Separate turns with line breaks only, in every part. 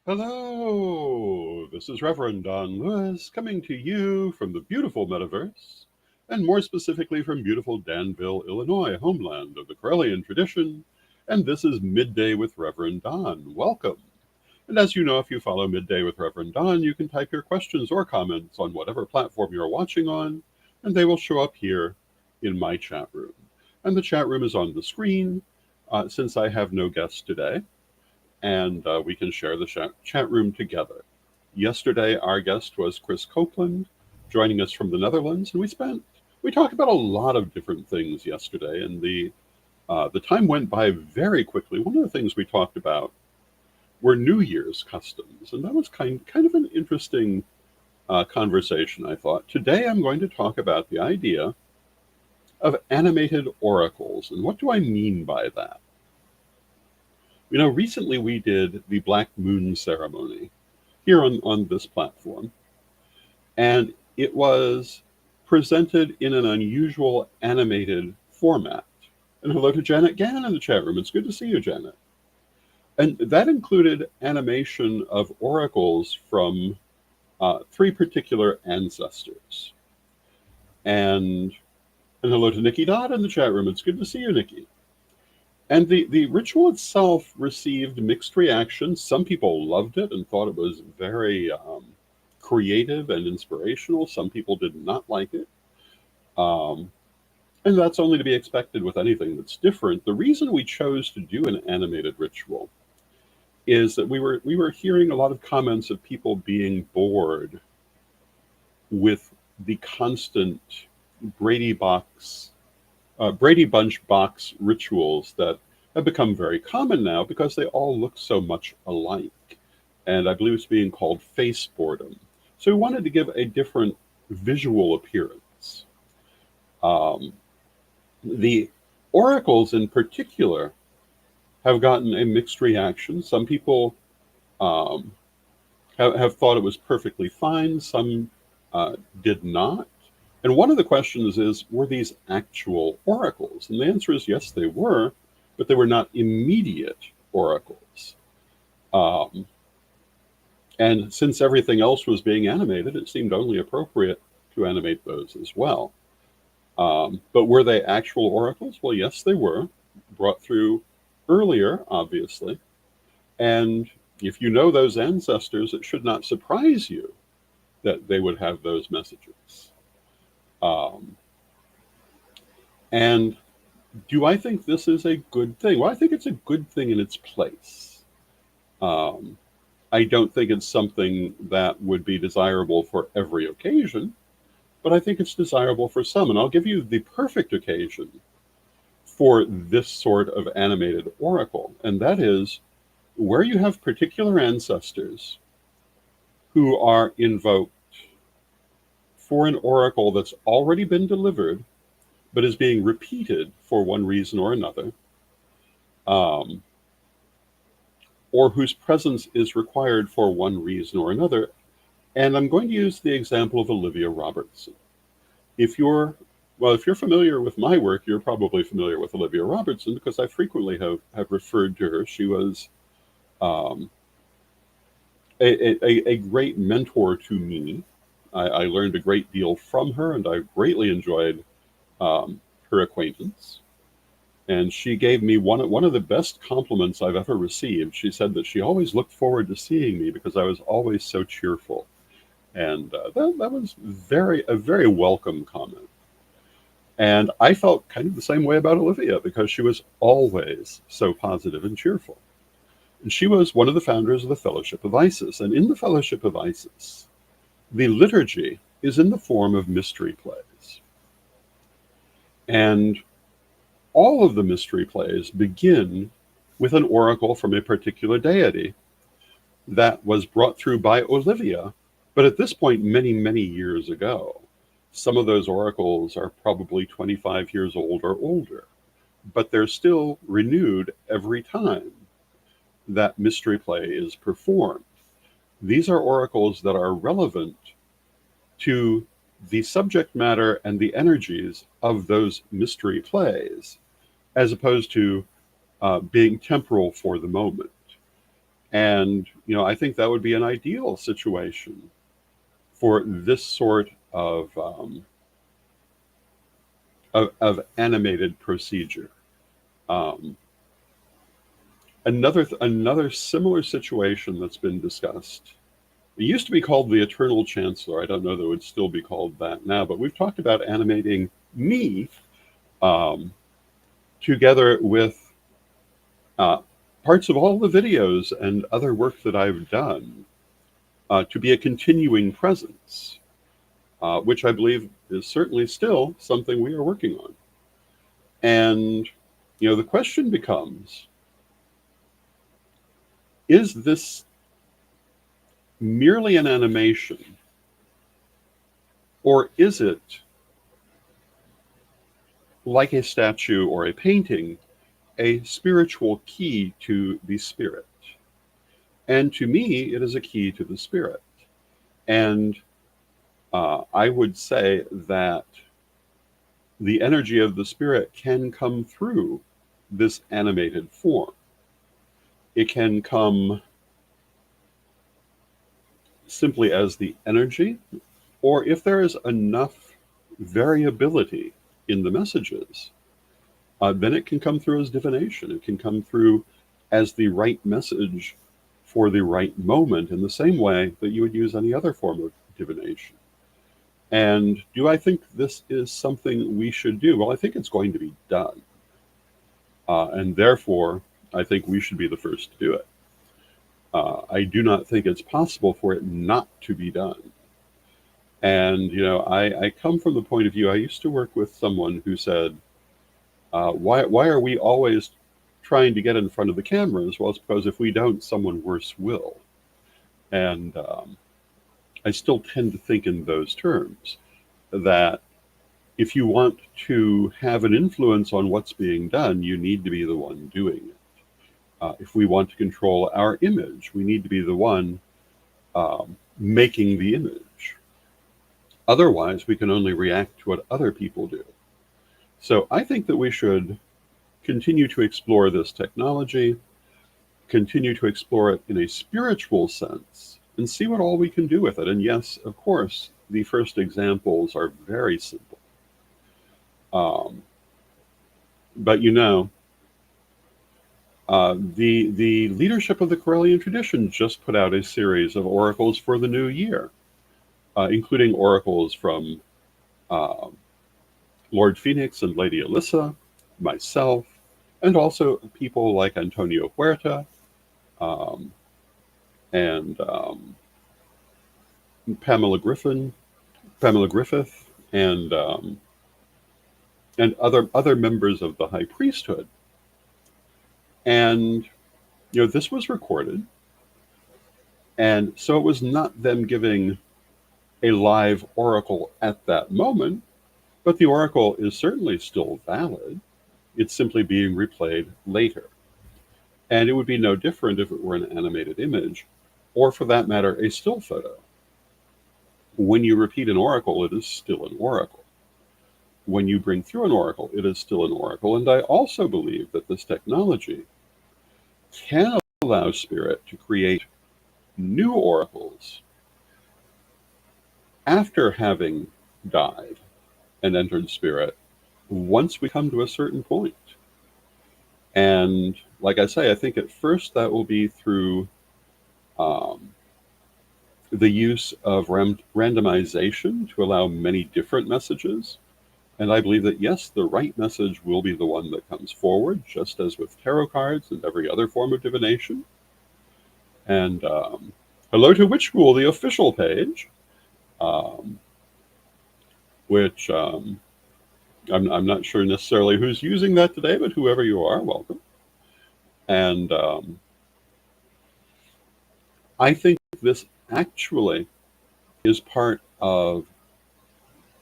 Hello, this is Reverend Don Lewis coming to you from the beautiful metaverse, and more specifically from beautiful Danville, Illinois, homeland of the Corellian tradition. And this is Midday with Reverend Don. Welcome. And as you know, if you follow Midday with Reverend Don, you can type your questions or comments on whatever platform you're watching on, and they will show up here in my chat room. And the chat room is on the screen since I have no guests today and we can share the chat room together. Yesterday, our guest was Chris Copeland, joining us from the Netherlands, and we talked about a lot of different things yesterday, and the time went by very quickly. One of the things we talked about were New Year's customs, and that was kind of an interesting conversation, I thought. Today, I'm going to talk about the idea of animated oracles, and what do I mean by that? You know, recently we did the Black Moon ceremony here on this platform, and it was presented in an unusual animated format. And hello to Janet Gann in the chat room. It's good to see you, Janet. And that included animation of oracles from three particular ancestors. And hello to Nikki Dodd in the chat room. It's good to see you, Nikki. And the ritual itself received mixed reactions. Some people loved it and thought it was very creative and inspirational. Some people did not like it. And that's only to be expected with anything that's different. The reason we chose to do an animated ritual is that we were hearing a lot of comments of people being bored with the constant Brady Box Brady Bunch box rituals that have become very common now because they all look so much alike. And I believe it's being called face boredom. So we wanted to give a different visual appearance. Um, the oracles in particular have gotten a mixed reaction. Some people um, have thought it was perfectly fine, some did not. And one of the questions is, were these actual oracles? And the answer is yes, they were, but they were not immediate oracles. Um, and since everything else was being animated, it seemed only appropriate to animate those as well. But were they actual oracles? Well, yes, they were, brought through earlier, obviously. And if you know those ancestors, it should not surprise you that they would have those messages. Um, and do I think this is a good thing? Well, I think it's a good thing in its place. Um, I don't think it's something that would be desirable for every occasion, but I think it's desirable for some. And I'll give you the perfect occasion for this sort of animated oracle, and that is where you have particular ancestors who are invoked for an oracle that's already been delivered but is being repeated for one reason or another, um, or whose presence is required for one reason or another. And I'm going to use the example of Olivia Robertson. If you're if you're familiar with my work, you're probably familiar with Olivia Robertson because I frequently have referred to her. She was um, a great mentor to me. I learned a great deal from her, and I greatly enjoyed her acquaintance. And she gave me one of the best compliments I've ever received. She said that she always looked forward to seeing me because I was always so cheerful, and that was a very welcome comment. And I felt kind of the same way about Olivia because she was always so positive and cheerful. And she was one of the founders of the Fellowship of Isis. And in the Fellowship of Isis, the liturgy is in the form of mystery plays. And all of the mystery plays begin with an oracle from a particular deity that was brought through by Olivia, but at this point, many, many years ago. Some of those oracles are probably 25 years old or older, but they're still renewed every time that mystery play is performed. These are oracles that are relevant to the subject matter and the energies of those mystery plays, as opposed to being temporal for the moment. And, I think that would be an ideal situation for this sort of animated procedure. Um, another similar situation that's been discussed. It used to be called the Eternal Chancellor. I don't know that it would still be called that now, but we've talked about animating me um, together with uh, parts of all the videos and other work that I've done to be a continuing presence, which I believe is certainly still something we are working on. And, the question becomes, is this merely an animation, or is it like a statue or a painting, a spiritual key to the spirit? And to me, it is a key to the spirit. And I would say that the energy of the spirit can come through this animated form. It can come simply as the energy, or if there is enough variability in the messages, then it can come through as divination. It can come through as the right message for the right moment in the same way that you would use any other form of divination. And do I think this is something we should do? Well, I think it's going to be done. And therefore, I think we should be the first to do it. I do not think it's possible for it not to be done. And, I come from the point of view, I used to work with someone who said, why are we always trying to get in front of the cameras? Well, it's because if we don't, someone worse will. And I still tend to think in those terms, that if you want to have an influence on what's being done, you need to be the one doing it. If we want to control our image, we need to be the one making the image. Otherwise, we can only react to what other people do. So I think that we should continue to explore this technology, continue to explore it in a spiritual sense, and see what all we can do with it. And yes, of course, the first examples are very simple. But the leadership of the Correllian tradition just put out a series of oracles for the new year, including oracles from uh, Lord Phoenix and Lady Alyssa, myself, and also people like Antonio Huerta um, and Pamela Griffith, and other members of the High Priesthood. And this was recorded, and so it was not them giving a live oracle at that moment, but the oracle is certainly still valid. It's simply being replayed later. And it would be no different if it were an animated image, or for that matter, a still photo. When you repeat an oracle, it is still an oracle. When you bring through an oracle, it is still an oracle. And I also believe that this technology can allow spirit to create new oracles after having died and entered spirit, once we come to a certain point. And like I say, I think at first that will be through the use of randomization to allow many different messages. And I believe that, yes, the right message will be the one that comes forward, just as with tarot cards and every other form of divination. And hello to Witch School, the official page, which I'm not sure necessarily who's using that today, but whoever you are, welcome. And I think this actually is part of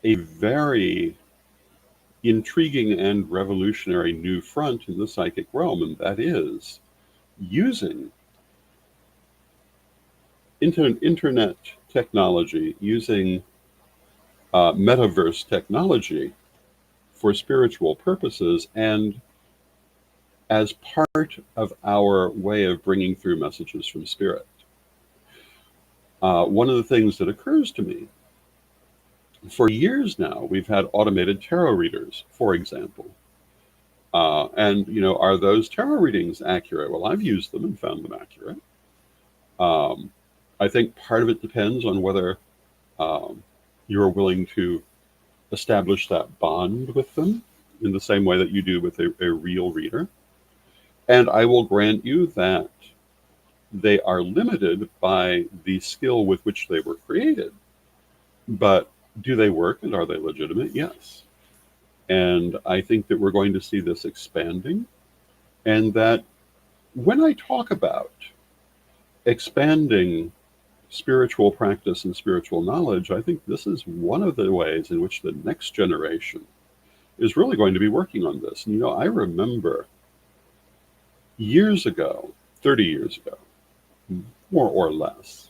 a very intriguing and revolutionary new front in the psychic realm, and that is using internet technology, using metaverse technology for spiritual purposes, and as part of our way of bringing through messages from spirit. One of the things that occurs to me, for years now, we've had automated tarot readers, for example. And, are those tarot readings accurate? Well, I've used them and found them accurate. I think part of it depends on whether you're willing to establish that bond with them in the same way that you do with a real reader. And I will grant you that they are limited by the skill with which they were created. But do they work and are they legitimate? Yes. And I think that we're going to see this expanding, and that when I talk about expanding spiritual practice and spiritual knowledge, I think this is one of the ways in which the next generation is really going to be working on this. And, I remember years ago, 30 years ago, more or less,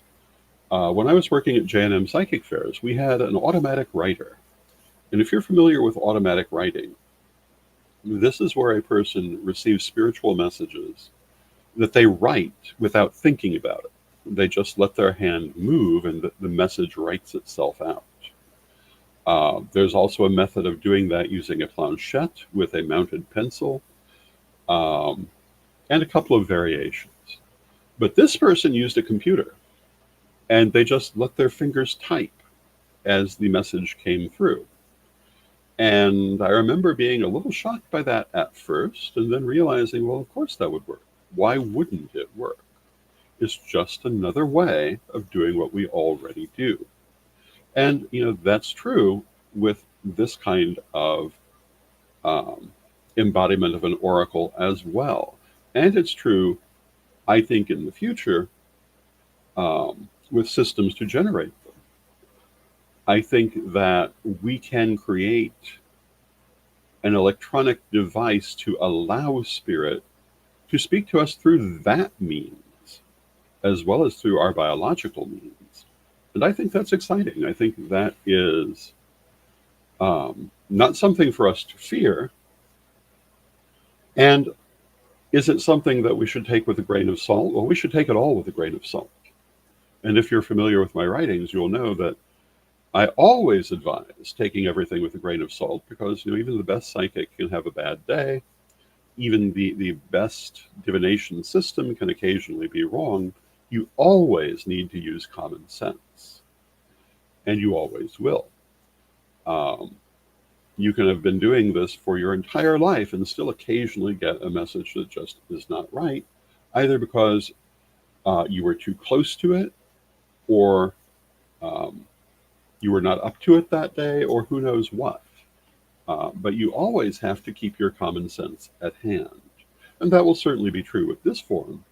when I was working at J&M Psychic Fairs, we had an automatic writer. And if you're familiar with automatic writing, this is where a person receives spiritual messages that they write without thinking about it. They just let their hand move and the message writes itself out. There's also a method of doing that using a planchette with a mounted pencil, and a couple of variations. But this person used a computer, and they just let their fingers type as the message came through. And I remember being a little shocked by that at first, and then realizing, well, of course that would work. Why wouldn't it work? It's just another way of doing what we already do. And, that's true with this kind of embodiment of an oracle as well. And it's true, I think, in the future with systems to generate them. I think that we can create an electronic device to allow spirit to speak to us through that means, as well as through our biological means. And I think that's exciting. I think that is not something for us to fear. And is it something that we should take with a grain of salt? Well, we should take it all with a grain of salt. And if you're familiar with my writings, you'll know that I always advise taking everything with a grain of salt, because even the best psychic can have a bad day. Even the best divination system can occasionally be wrong. You always need to use common sense, and you always will. You can have been doing this for your entire life and still occasionally get a message that just is not right, either because you were too close to it, or you were not up to it that day, or who knows what. But you always have to keep your common sense at hand. And that will certainly be true with this form,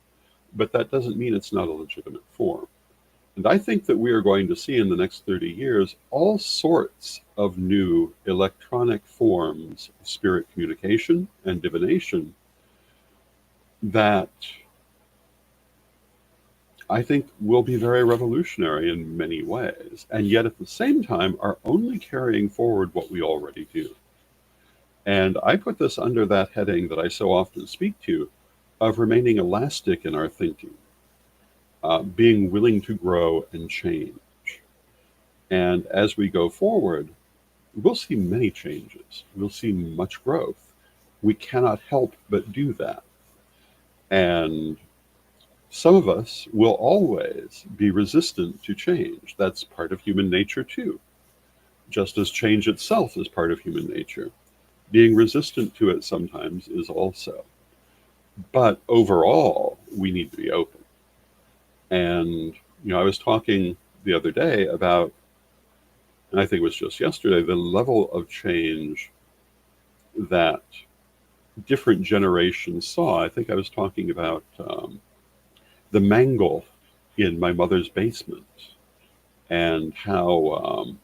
but that doesn't mean it's not a legitimate form. And I think that we are going to see in the next 30 years all sorts of new electronic forms of spirit communication and divination that I think will be very revolutionary in many ways, and yet at the same time are only carrying forward what we already do. And I put this under that heading that I so often speak to, of remaining elastic in our thinking, being willing to grow and change. And as we go forward, we'll see many changes. We'll see much growth. We cannot help but do that. And some of us will always be resistant to change. That's part of human nature too, just as change itself is part of human nature. Being resistant to it sometimes is also. But overall, we need to be open. And, I was talking the other day about, and I think it was just yesterday, the level of change that different generations saw. I think I was talking about the mangle in my mother's basement, and how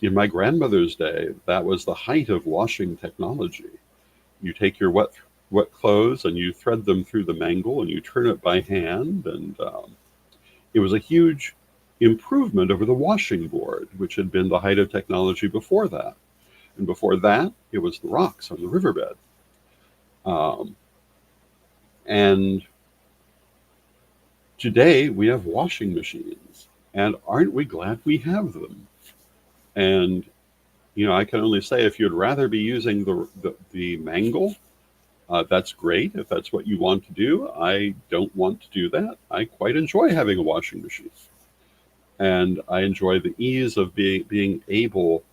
in my grandmother's day, that was the height of washing technology. You take your wet clothes and you thread them through the mangle and you turn it by hand, and it was a huge improvement over the washing board, which had been the height of technology before that. And before that, it was the rocks on the riverbed. And today we have washing machines. And aren't we glad we have them? And, I can only say if you'd rather be using the mangle, that's great. If that's what you want to do, I don't want to do that. I quite enjoy having a washing machine. And I enjoy the ease of being able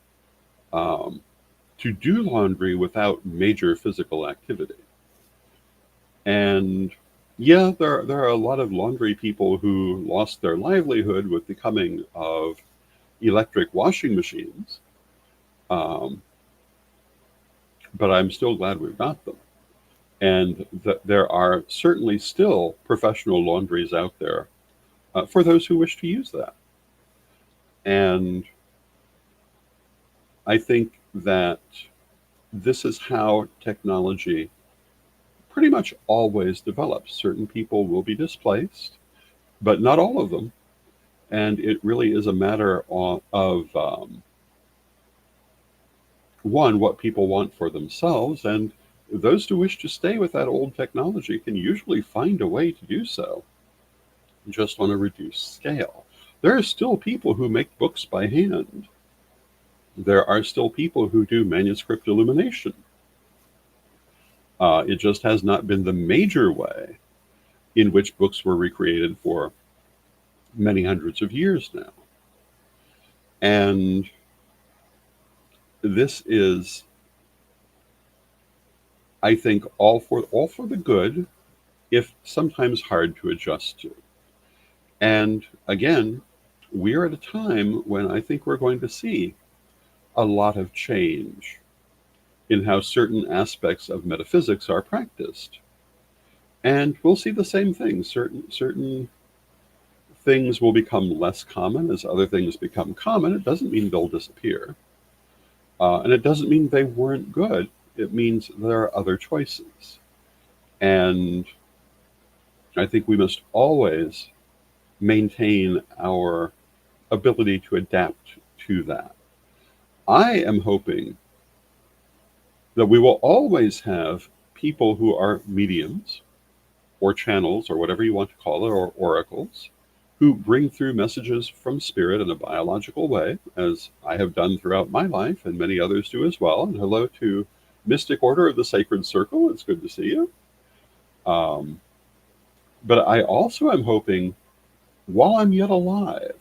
um, to do laundry without major physical activity. And yeah, there are a lot of laundry people who lost their livelihood with the coming of electric washing machines, um, but I'm still glad we've got them. And that there are certainly still professional laundries out there for those who wish to use that. And I think that this is how technology pretty much always develops. Certain people will be displaced, but not all of them. And it really is a matter of one, what people want for themselves, and those who wish to stay with that old technology can usually find a way to do so, just on a reduced scale. There are still people who make books by hand. There are still people who do manuscript illumination. It just has not been the major way in which books were recreated for many hundreds of years now. And this is, I think, all for the good, if sometimes hard to adjust to. And again, we're at a time when I think we're going to see a lot of change in how certain aspects of metaphysics are practiced. And we'll see the same thing. Certain things will become less common as other things become common. It doesn't mean they'll disappear. And it doesn't mean they weren't good. It means there are other choices. And I think we must always maintain our ability to adapt to that. I am hoping that we will always have people who are mediums or channels or whatever you want to call it, or oracles, who bring through messages from spirit in a biological way, as I have done throughout my life and many others do as well. And hello to Mystic Order of the Sacred Circle. It's good to see you. Um, but I also am hoping, while I'm yet alive,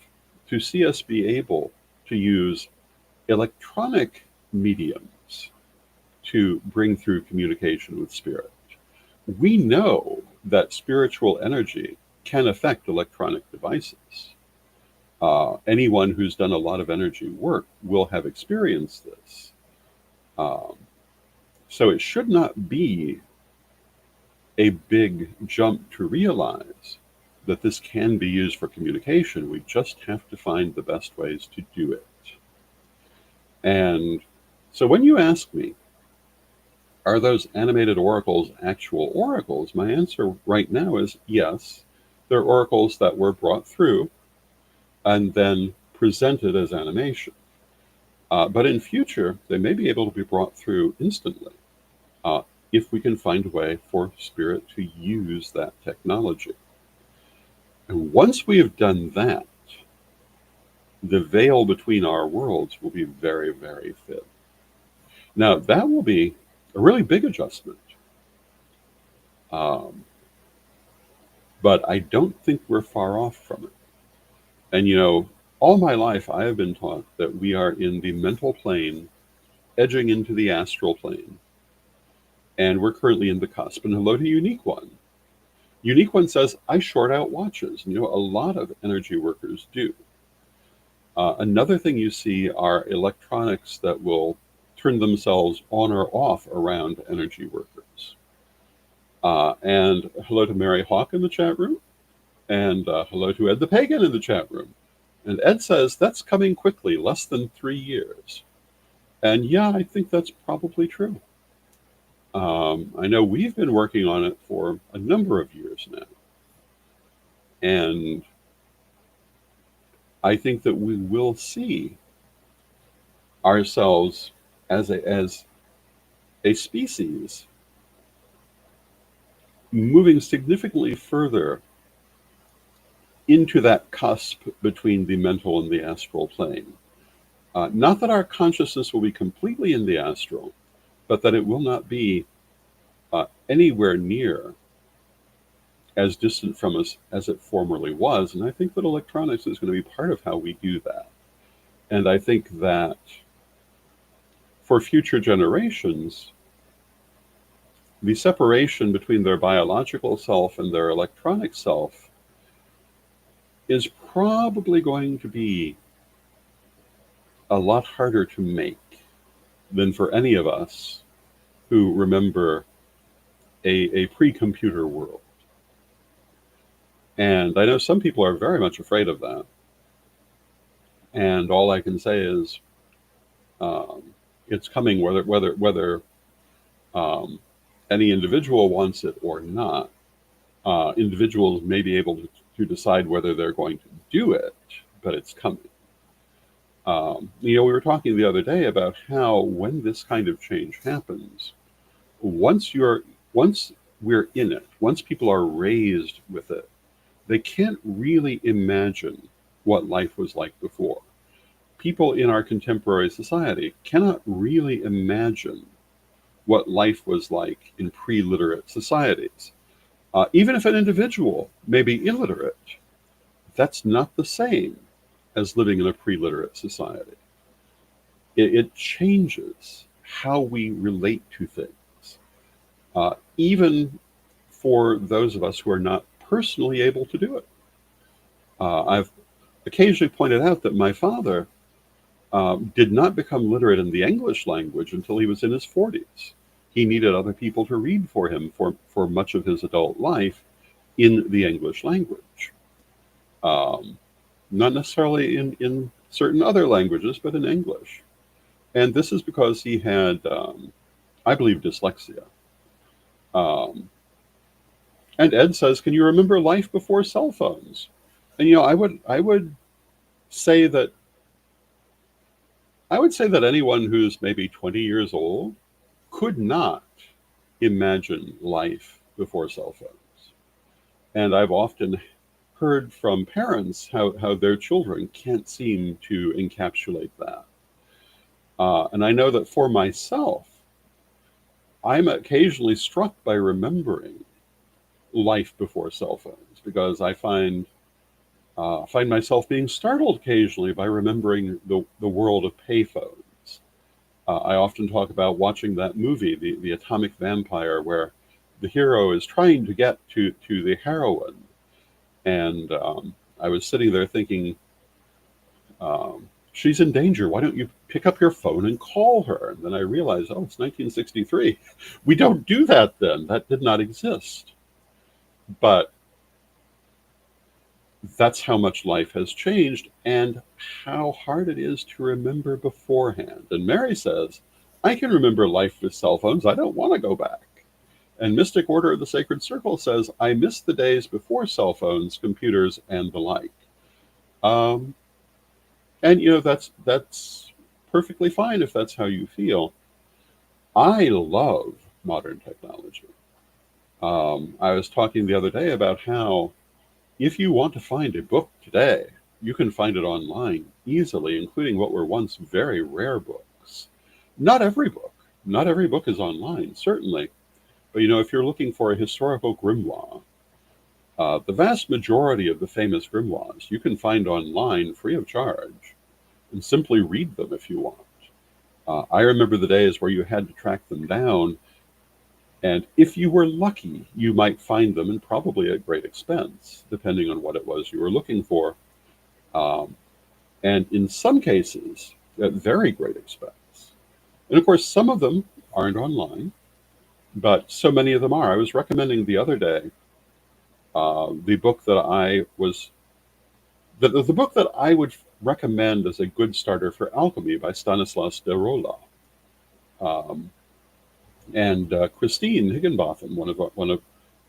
to see us be able to use electronic mediums to bring through communication with spirit. We know that spiritual energy can affect electronic devices. Anyone who's done a lot of energy work will have experienced this. Um, so it should not be a big jump to realize that this can be used for communication. We just have to find the best ways to do it. And so when you ask me, are those animated oracles actual oracles? My answer right now is yes. They're oracles that were brought through and then presented as animation. But in future, they may be able to be brought through instantly uh, if we can find a way for spirit to use that technology. And once we have done that, the veil between our worlds will be very, very thin. Now, that will be a really big adjustment. Um, but I don't think we're far off from it. And all my life I have been taught that we are in the mental plane, edging into the astral plane. And we're currently in the cusp. And hello to Unique One. Unique One says, I short out watches. And, a lot of energy workers do. Another thing you see are electronics that will turn themselves on or off around energy workers. And hello to Mary Hawk in the chat room. And hello to Ed the Pagan in the chat room. And Ed says, that's coming quickly, less than 3 years. And yeah, I think that's probably true. I know we've been working on it for a number of years now. And I think that we will see ourselves as a species moving significantly further into that cusp between the mental and the astral plane. Not that our consciousness will be completely in the astral, but that it will not be anywhere near as distant from us as it formerly was. And I think that electronics is going to be part of how we do that. And I think that for future generations, the separation between their biological self and their electronic self is probably going to be a lot harder to make than for any of us who remember a pre-computer world. And I know some people are very much afraid of that. And all I can say is um, it's coming whether any individual wants it or not. Individuals may be able to decide whether they're going to do it, but it's coming. We were talking the other day about how when this kind of change happens, once we're in it, once people are raised with it, they can't really imagine what life was like before. People in our contemporary society cannot really imagine what life was like in pre-literate societies. Even if an individual may be illiterate, that's not the same as living in a pre-literate society. It changes how we relate to things, even for those of us who are not personally able to do it. I've occasionally pointed out that my father did not become literate in the English language until he was in his 40s. He needed other people to read for him for much of his adult life in the English language. Not necessarily in certain other languages, but in English. And this is because he had, I believe, dyslexia. Um, and Ed says, "Can you remember life before cell phones?" And I would say that anyone who's maybe 20 years old could not imagine life before cell phones. And I've often heard from parents how their children can't seem to encapsulate that. And I know that for myself, I'm occasionally struck by remembering life before cell phones because I find myself being startled occasionally by remembering the world of payphones. I often talk about watching that movie, the Atomic Vampire, where the hero is trying to get to the heroine. And I was sitting there thinking, she's in danger. Why don't you pick up your phone and call her? And then I realized, oh, it's 1963. We don't do that then. That did not exist. But that's how much life has changed and how hard it is to remember beforehand. And Mary says, I can remember life with cell phones. I don't want to go back. And Mystic Order of the Sacred Circle says, I miss the days before cell phones, computers, and the like. Um, and that's perfectly fine if that's how you feel. I love modern technology. I was talking the other day about how if you want to find a book today, you can find it online easily, including what were once very rare books. Not every book is online, certainly. But if you're looking for a historical grimoire, the vast majority of the famous grimoires you can find online free of charge and simply read them if you want. I remember the days where you had to track them down, and if you were lucky, you might find them, and probably at great expense, depending on what it was you were looking for. Um, and in some cases, at very great expense. And of course, some of them aren't online, but so many of them are. I was recommending the other day the book that the book that I would recommend as a good starter for alchemy by Stanislas de Rolla. Um, and Christine Higginbotham, one of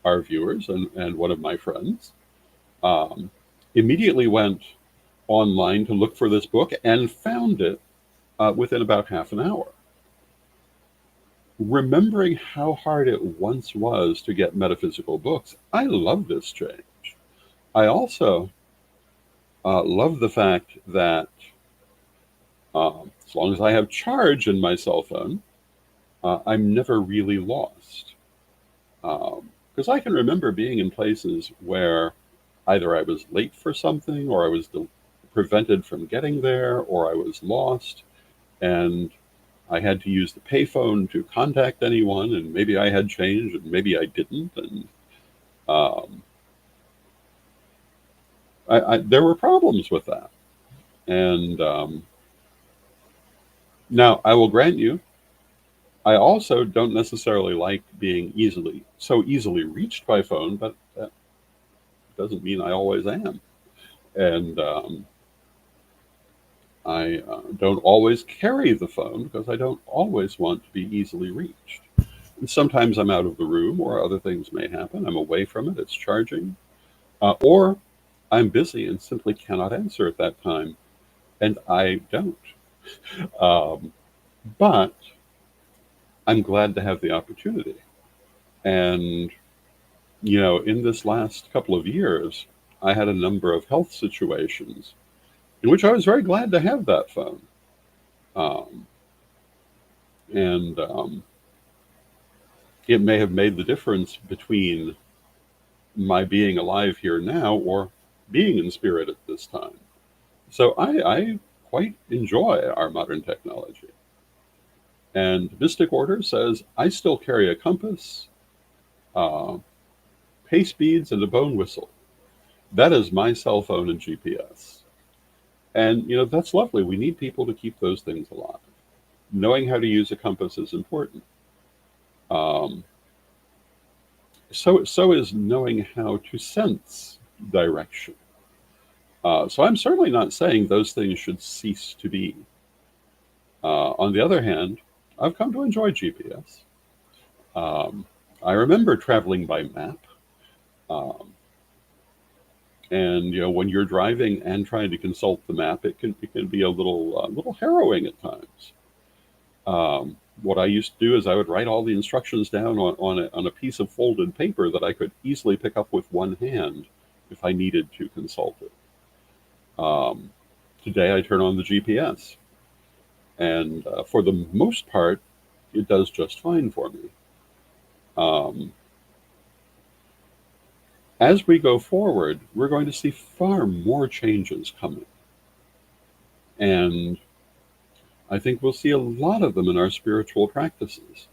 our viewers and one of my friends, um, immediately went online to look for this book and found it within about half an hour. remembering how hard it once was to get metaphysical books, I love this change. I also love the fact that as long as I have charge in my cell phone, I'm never really lost. Because I can remember being in places where either I was late for something, or I was prevented from getting there, or I was lost, and I had to use the payphone to contact anyone, and maybe I had change, and maybe I didn't, and um, there were problems with that. And now I will grant you, I also don't necessarily like being so easily reached by phone, but that doesn't mean I always am. And I don't always carry the phone because I don't always want to be easily reached. And sometimes I'm out of the room, or other things may happen. I'm away from it, it's charging, or I'm busy and simply cannot answer at that time, and I don't. Um, but I'm glad to have the opportunity. And, in this last couple of years, I had a number of health situations in which I was very glad to have that phone. Um, and It may have made the difference between my being alive here now or being in spirit at this time. So I quite enjoy our modern technology. And Mystic Order says I still carry a compass, uh, pace beads, and a bone whistle. That is my cell phone and GPS. And, that's lovely. We need people to keep those things alive. Knowing how to use a compass is important. Um, so is knowing how to sense direction. So I'm certainly not saying those things should cease to be. On the other hand, I've come to enjoy GPS. Um, I remember traveling by map. Um, and when you're driving and trying to consult the map, it can be a little harrowing at times. What I used to do is I would write all the instructions down on a piece of folded paper that I could easily pick up with one hand if I needed to consult it. Um, Today I turn on the GPS, and for the most part, it does just fine for me. Um, as we go forward, we're going to see far more changes coming, and I think we'll see a lot of them in our spiritual practices.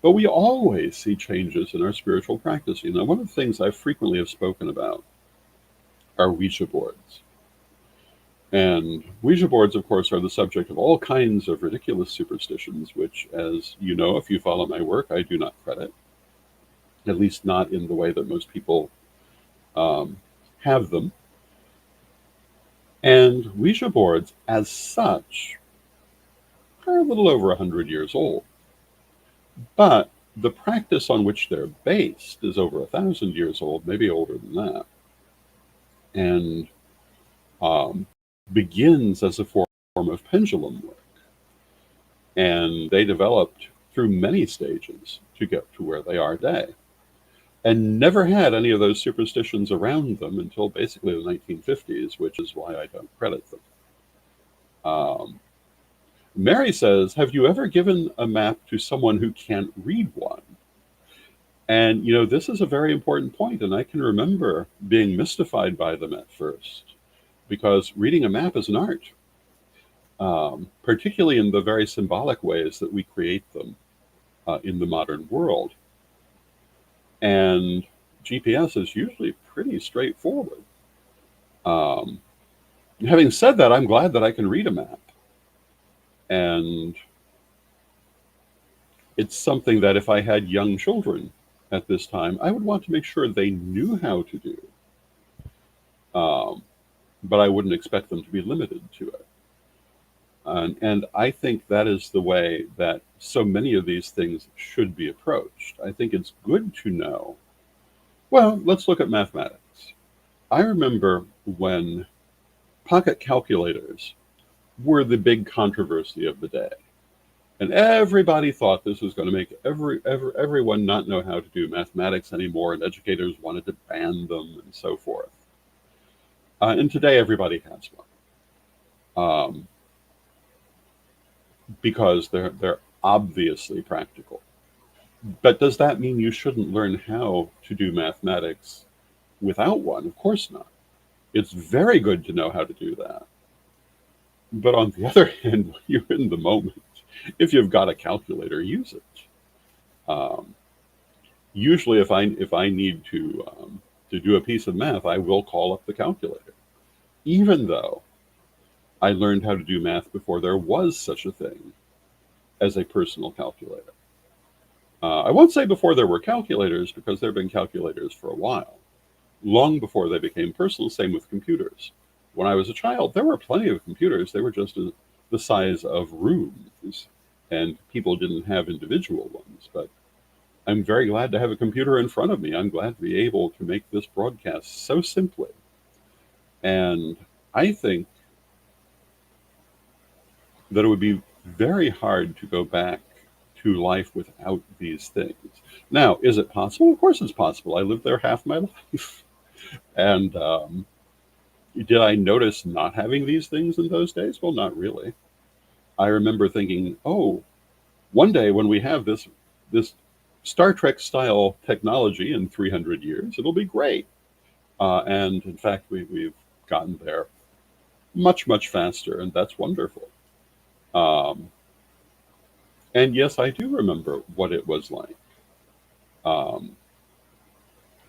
But we always see changes in our spiritual practice. One of the things I frequently have spoken about are Ouija boards. And Ouija boards, of course, are the subject of all kinds of ridiculous superstitions, which, as you know, if you follow my work, I do not credit, at least not in the way that most people um, have them. And Ouija boards, as such, are a little over 100 years old. But the practice on which they're based is over 1,000 years old, maybe older than that, and um, begins as a form of pendulum work. And they developed through many stages to get to where they are today, and never had any of those superstitions around them until basically the 1950s, which is why I don't credit them. Um, Mary says, have you ever given a map to someone who can't read one? And, this is a very important point, and I can remember being mystified by them at first, because reading a map is an art, particularly in the very symbolic ways that we create them in the modern world. And GPS is usually pretty straightforward. Um, Having said that, I'm glad that I can read a map. And it's something that if I had young children at this time, I would want to make sure they knew how to do. But I wouldn't expect them to be limited to it. And I think that is the way that so many of these things should be approached. I think it's good to know. Well, let's look at mathematics. I remember when pocket calculators were the big controversy of the day. And everybody thought this was going to make everyone not know how to do mathematics anymore, and educators wanted to ban them and so forth. And today everybody has one, because they're obviously practical. But does that mean you shouldn't learn how to do mathematics without one? Of course not. It's very good to know how to do that. But on the other hand, when you're in the moment, if you've got a calculator, use it. Um, Usually, if I need to do a piece of math, I will call up the calculator, even though I learned how to do math before there was such a thing as a personal calculator. I won't say before there were calculators, because there have been calculators for a while, long before they became personal. Same with computers. When I was a child, there were plenty of computers. They were just the size of rooms, and people didn't have individual ones. But I'm very glad to have a computer in front of me. I'm glad to be able to make this broadcast so simply. And I think that it would be very hard to go back to life without these things. Now, is it possible? Of course it's possible. I lived there half my life. And did I notice not having these things in those days? Well, not really. I remember thinking, oh, one day when we have this Star Trek style technology in 300 years, it'll be great. And in fact, we've gotten there much, much faster, and that's wonderful. Um, and yes, I do remember what it was like, um,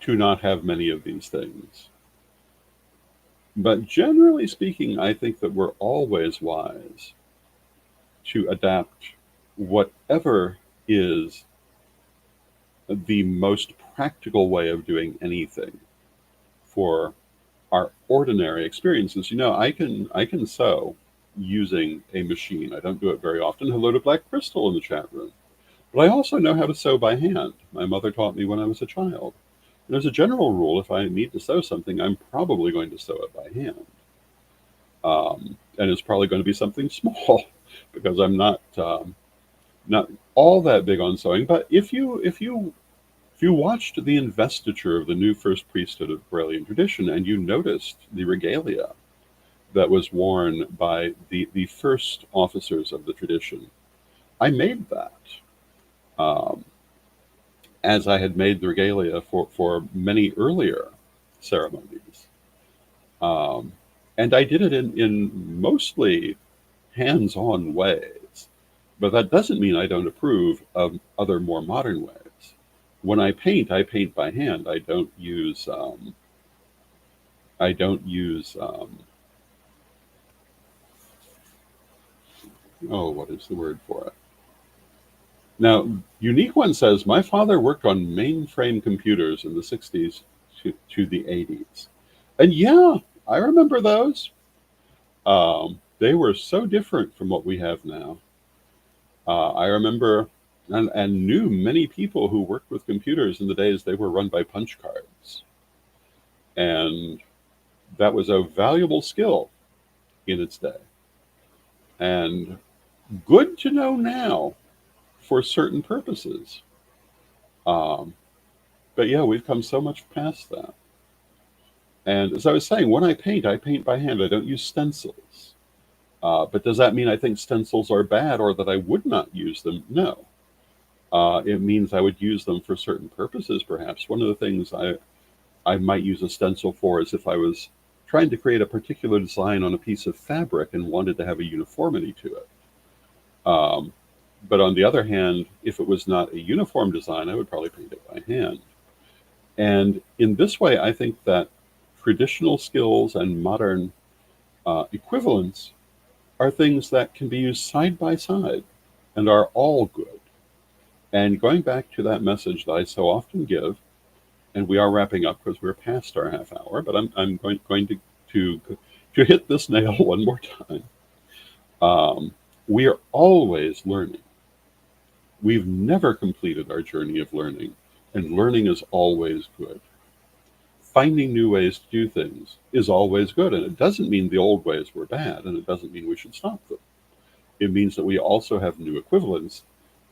to not have many of these things. But generally speaking, I think that we're always wise to adapt whatever is the most practical way of doing anything for our ordinary experiences. I can sew using a machine. I don't do it very often. Hello to Black Crystal in the chat room. But I also know how to sew by hand. My mother taught me when I was a child. And as a general rule, if I need to sew something, I'm probably going to sew it by hand. And it's probably going to be something small, because I'm not all that big on sewing. But if you watched the investiture of the new first priesthood of Corellian tradition, and you noticed the regalia that was worn by the first officers of the tradition, I made that, um, as I had made the regalia for many earlier ceremonies. Um, and I did it in mostly hands-on ways. But that doesn't mean I don't approve of other more modern ways. When I paint by hand. I don't use oh, what is the word for it? Now, Unique One says, my father worked on mainframe computers in the 60s to the 80s. And yeah, I remember those. They were so different from what we have now. I remember and knew many people who worked with computers in the days they were run by punch cards. And that was a valuable skill in its day. And good to know now for certain purposes. Um, but yeah, we've come so much past that. And as I was saying, when I paint by hand. I don't use stencils. But does that mean I think stencils are bad, or that I would not use them? No. It means I would use them for certain purposes, perhaps. One of the things I might use a stencil for is if I was trying to create a particular design on a piece of fabric and wanted to have a uniformity to it. Um, but on the other hand, if it was not a uniform design, I would probably paint it by hand. And in this way, I think that traditional skills and modern equivalents are things that can be used side by side and are all good. And going back to that message that I so often give, and we are wrapping up because we're past our half hour, but I'm going to hit this nail one more time. We are always learning. We've never completed our journey of learning, and learning is always good. Finding new ways to do things is always good, and it doesn't mean the old ways were bad, and it doesn't mean we should stop them. it means that we also have new equivalents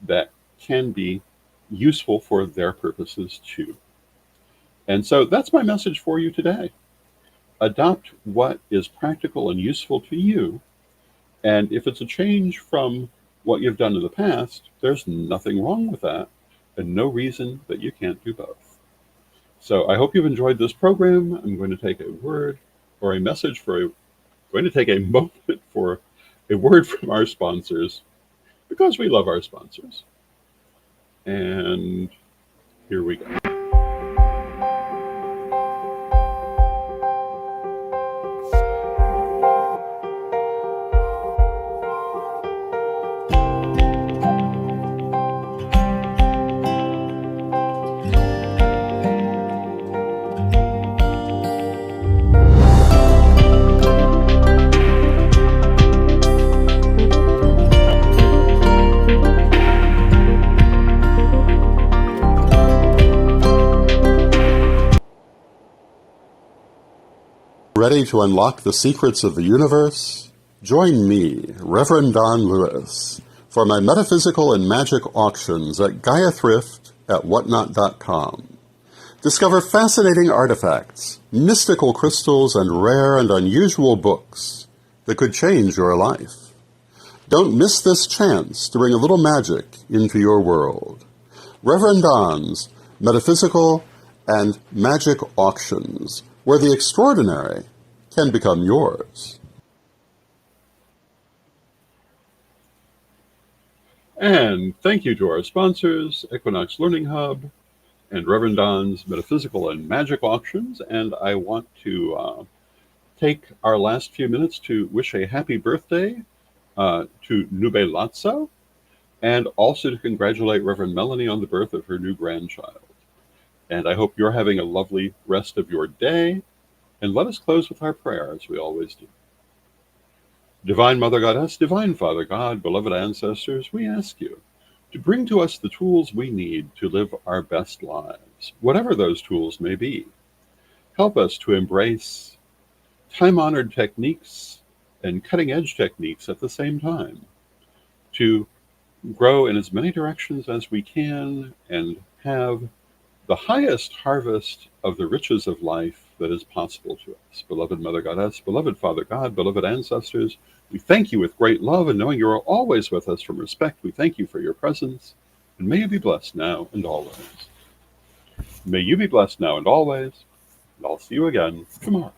that can be useful for their purposes too. And so that's my message for you today. Adopt what is practical and useful to you. And if it's a change from what you've done in the past, there's nothing wrong with that and no reason that you can't do both. So I hope you've enjoyed this program. I'm going to take a word or a message for going to take a moment for a word from our sponsors because we love our sponsors. And here we go. Ready to unlock the secrets of the universe? Join me, Rev Don Lewis, for my metaphysical and magic auctions at Gaia Thrift at whatnot.com. Discover fascinating artifacts, mystical crystals, and rare and unusual books that could change your life. Don't miss this chance to bring a little magic into your world. Rev Don's Metaphysical and Magic Auctions, where the extraordinary can become yours. And thank you to our sponsors, Equinox Learning Hub and Rev Don's Metaphysical and Magic Auctions. And I want to take our last few minutes to wish a happy birthday to Mdday Lotso, and also to congratulate Reverend Melanie on the birth of her new grandchild. And I hope you're having a lovely rest of your day. And let us close with our prayer, as we always do. Divine Mother Goddess, Divine Father God, beloved ancestors, we ask you to bring to us the tools we need to live our best lives, whatever those tools may be. Help us to embrace time-honored techniques and cutting-edge techniques at the same time, to grow in as many directions as we can and have the highest harvest of the riches of life that is possible to us. Beloved Mother Goddess, beloved Father God, beloved ancestors, we thank you with great love, and knowing you are always with us from respect, we thank you for your presence, and may you be blessed now and always. May you be blessed now and always, and I'll see you again tomorrow.